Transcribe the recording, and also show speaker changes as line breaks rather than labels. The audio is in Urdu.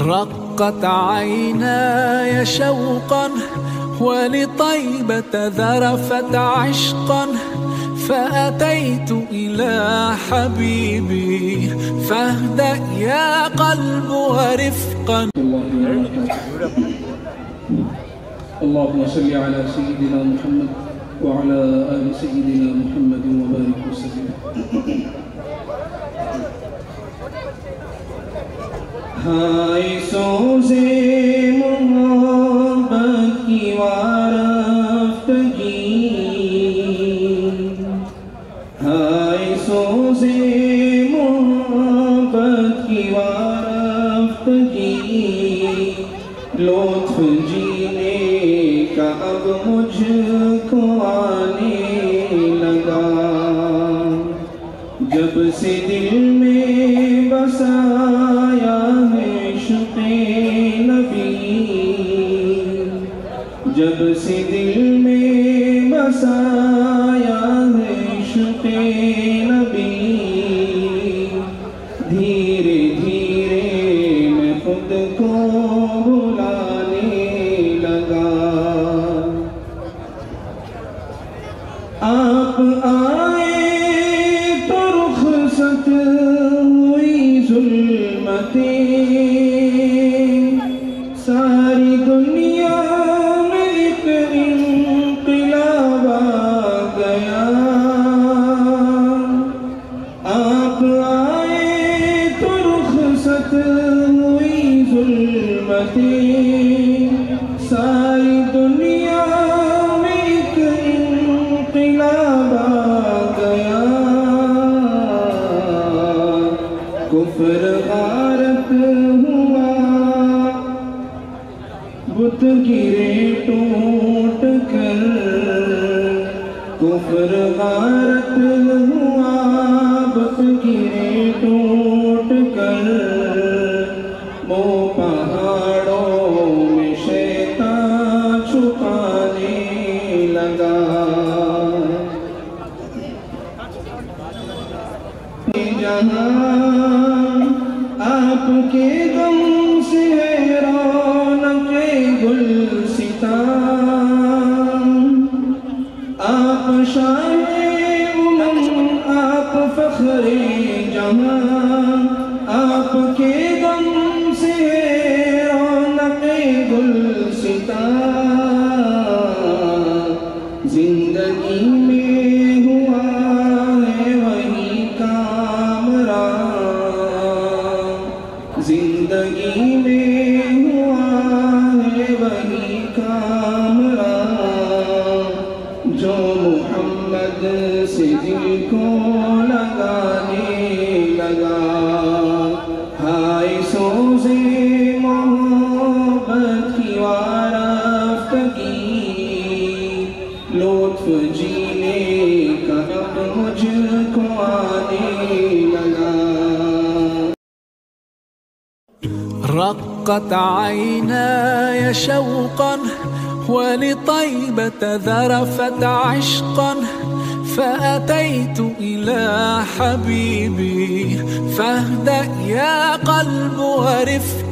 رقت عيناي شوقا ولطيبة ذرفت عشقا فأتيت إلى حبيبي فاهدأ يا قلب ورفقا.
اللهم صل على سيدنا محمد وعلى آل سيدنا محمد وبارك وسلم. ہائے سوزے محبت کی وارفتگی، ہائے سوزے محبت کی وارفتگی، لطف جینے کا اب مجھ کو آنے لگا، جب سے دل میں بسایا ہے عشق نبی، جب سے دل میں بسایا ہے عشق نبی، دھیرے دھیرے میں خود کو بلانے لگا، آپ آئے تو رخصت ہوئی ظلمتیں، ساری دنیا میں ایک انقلاب آ گیا، آپ آئے تو رخصت ہوئی ظلمتیں، ساری دنیا میں ایک انقلاب آ گیا، کفر غارت ہوا، بت گرے ٹوٹ کر، کفر غارت ہوا، بت گرے ٹوٹ کر، وہ پہاڑوں میں شیطان چھپانے لگا، جہاں آپ کے غم سے ہے رونق گلستان، آپ شاہ امم، آپ فخر جہاں، آپ کے غم سے ہے رونق گلستان، زندگی میں ہوا ہے وہی کامران، زندگی میں ہوا ہے وہی کامران، جو محمد سے دل کو لگانے لگا، ہائے سوزے محبت کی وارفتگی، لطف جینے کا اب مجھ کو آنے لگا.
رقت عيناي شوقا ولطيبة ذرفت عشقا فأتيت إلى حبيبي فاهدأ يا قلب ورفقا.